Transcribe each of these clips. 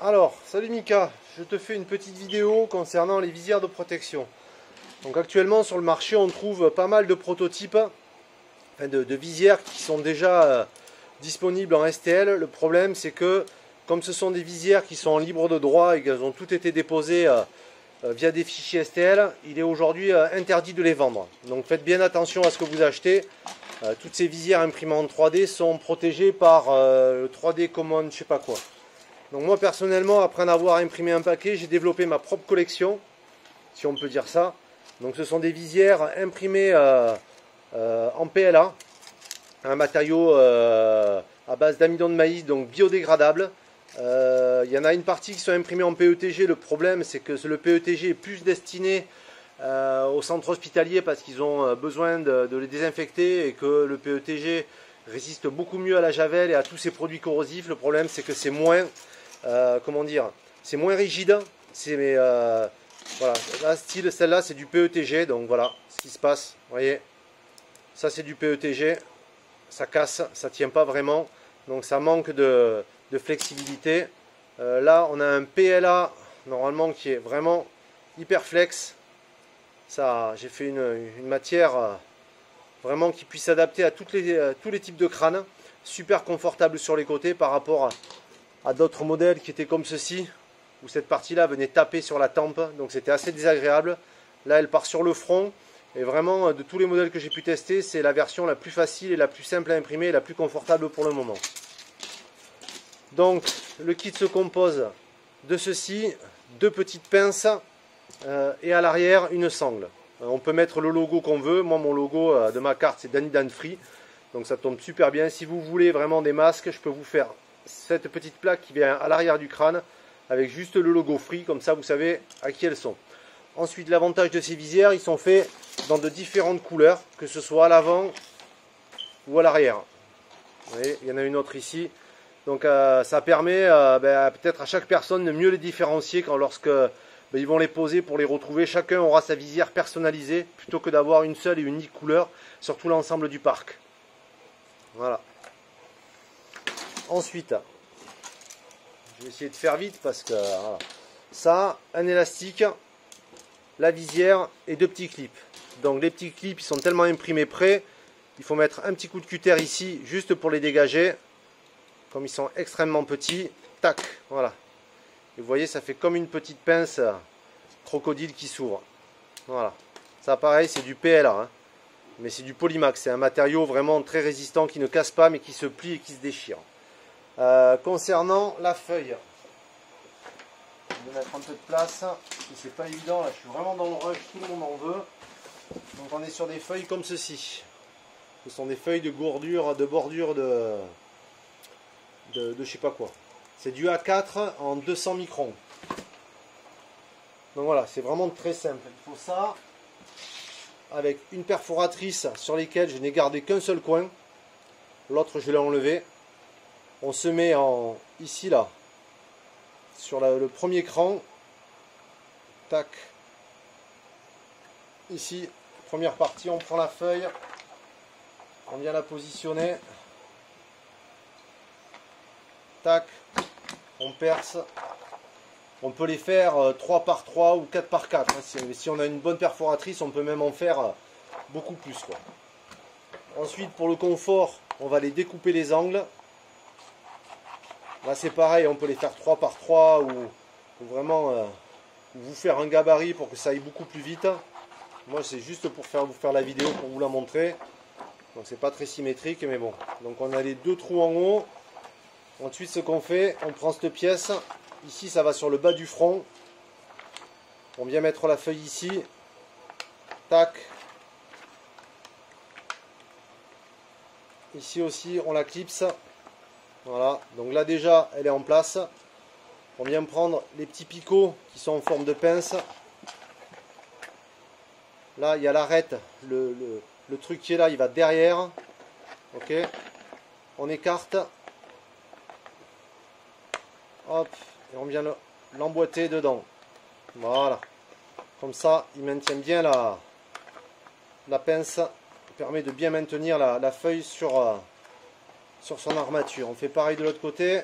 Alors, salut Mika, je te fais une petite vidéo concernant les visières de protection. Donc actuellement sur le marché on trouve pas mal de prototypes, enfin de visières qui sont déjà disponibles en STL. Le problème c'est que comme ce sont des visières qui sont libres de droit et qu'elles ont toutes été déposées via des fichiers STL, il est aujourd'hui interdit de les vendre. Donc faites bien attention à ce que vous achetez. Toutes ces visières imprimées en 3D sont protégées par le 3D Common je sais pas quoi. Donc moi personnellement, après en avoir imprimé un paquet, j'ai développé ma propre collection, si on peut dire ça. Donc ce sont des visières imprimées en PLA, un matériau à base d'amidon de maïs, donc biodégradable. Il y en a une partie qui sont imprimées en PETG. Le problème c'est que le PETG est plus destiné au centre hospitalier parce qu'ils ont besoin de les désinfecter et que le PETG résiste beaucoup mieux à la javel et à tous ces produits corrosifs. Le problème c'est que c'est moins... comment dire, c'est moins rigide, voilà, là, style celle-là c'est du PETG, donc voilà ce qui se passe, vous voyez, ça c'est du PETG, ça casse, ça tient pas vraiment, donc ça manque de flexibilité. Là on a un PLA normalement qui est vraiment hyper flex, ça j'ai fait une matière vraiment qui puisse s'adapter à tous les types de crânes, super confortable sur les côtés par rapport à d'autres modèles qui étaient comme ceci, où cette partie-là venait taper sur la tempe, donc c'était assez désagréable. Là, elle part sur le front, et vraiment, de tous les modèles que j'ai pu tester, c'est la version la plus facile et la plus simple à imprimer, et la plus confortable pour le moment. Donc, le kit se compose de ceci, deux petites pinces, et à l'arrière, une sangle. On peut mettre le logo qu'on veut. Moi, mon logo de ma carte, c'est Danny Dan Free, donc ça tombe super bien. Si vous voulez vraiment des masques, je peux vous faire cette petite plaque qui vient à l'arrière du crâne avec juste le logo Free, comme ça vous savez à qui elles sont. Ensuite, l'avantage de ces visières, ils sont faits dans de différentes couleurs, que ce soit à l'avant ou à l'arrière. Vous voyez, il y en a une autre ici, donc ça permet peut-être à chaque personne de mieux les différencier lorsque ils vont les poser pour les retrouver. Chacun aura sa visière personnalisée plutôt que d'avoir une seule et unique couleur sur tout l'ensemble du parc. Voilà. Ensuite, je vais essayer de faire vite parce que voilà. Ça, un élastique, la visière et deux petits clips. Donc les petits clips, ils sont tellement imprimés prêts, il faut mettre un petit coup de cutter ici juste pour les dégager. Comme ils sont extrêmement petits, tac, voilà. Et vous voyez, ça fait comme une petite pince crocodile qui s'ouvre. Voilà. Ça, pareil, c'est du PLA, hein. Mais c'est du Polymax. C'est un matériau vraiment très résistant qui ne casse pas mais qui se plie et qui se déchire. Concernant la feuille, je vais mettre un peu de place, c'est pas évident, là je suis vraiment dans le rush, tout le monde en veut. Donc on est sur des feuilles comme ceci. Ce sont des feuilles de bordure de je sais pas quoi. C'est du A4 en 200 microns. Donc voilà, c'est vraiment très simple. Il faut ça avec une perforatrice sur lesquelles je n'ai gardé qu'un seul coin. L'autre je l'ai enlevé. On se met ici là, sur le premier cran, tac, ici, première partie, on prend la feuille, on vient la positionner, tac, on perce, on peut les faire 3 par 3 ou 4 par 4, hein. Si on a une bonne perforatrice, on peut même en faire beaucoup plus, quoi. Ensuite, pour le confort, on va les découper les angles. Là c'est pareil, on peut les faire 3 par 3 ou vraiment vous faire un gabarit pour que ça aille beaucoup plus vite. Moi c'est juste pour vous faire la vidéo, pour vous la montrer. Donc c'est pas très symétrique mais bon. Donc on a les deux trous en haut. Ensuite ce qu'on fait, on prend cette pièce. Ici ça va sur le bas du front. On vient mettre la feuille ici. Tac. Ici aussi on la clipse. Voilà, donc là déjà elle est en place. On vient prendre les petits picots qui sont en forme de pince. Là il y a l'arête, le truc qui est là il va derrière. Ok, on écarte. Hop, et on vient l'emboîter dedans. Voilà, comme ça il maintient bien la pince. Permet de bien maintenir la feuille sur son armature. On fait pareil de l'autre côté.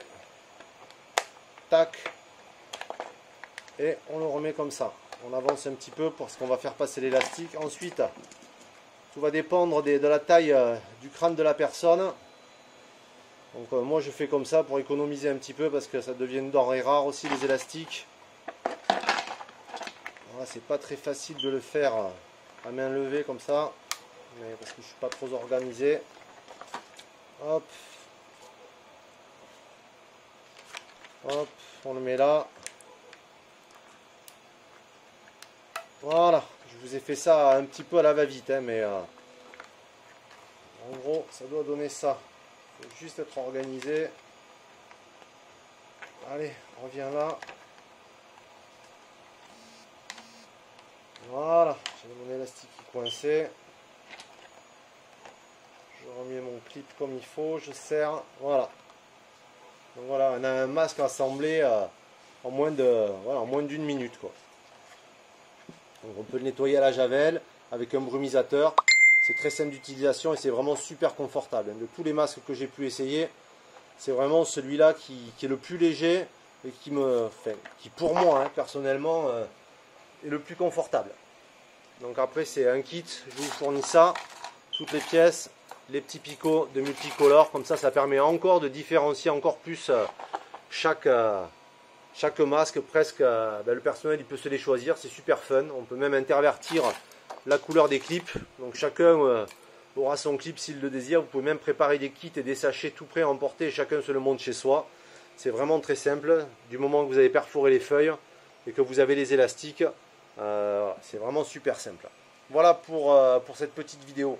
Tac. et on le remet comme ça. On avance un petit peu parce qu'on va faire passer l'élastique. Ensuite, tout va dépendre de la taille du crâne de la personne. Donc moi je fais comme ça pour économiser un petit peu parce que ça devient une denrée rare aussi les élastiques. Voilà, c'est pas très facile de le faire à main levée comme ça, mais parce que je suis pas trop organisé. Hop. Hop, on le met là. Voilà, je vous ai fait ça un petit peu à la va-vite, hein, mais en gros ça doit donner ça. Il faut juste être organisé. Allez, on revient là. Voilà, j'ai mon élastique qui est coincé. Je remets mon clip comme il faut, je serre. Voilà. Donc voilà, on a un masque assemblé en moins d'une minute, quoi. Donc on peut le nettoyer à la javel avec un brumisateur. C'est très simple d'utilisation et c'est vraiment super confortable. De tous les masques que j'ai pu essayer, c'est vraiment celui-là qui est le plus léger et qui pour moi, hein, personnellement, est le plus confortable. Donc après c'est un kit, je vous fournis ça, toutes les pièces, les petits picots de multicolores, comme ça permet encore de différencier encore plus chaque masque. Presque le personnel il peut se les choisir, c'est super fun. On peut même intervertir la couleur des clips, donc chacun aura son clip s'il le désire. Vous pouvez même préparer des kits et des sachets tout prêts à emporter, chacun se le monte chez soi. C'est vraiment très simple, du moment que vous avez perforé les feuilles et que vous avez les élastiques, c'est vraiment super simple. Voilà pour cette petite vidéo.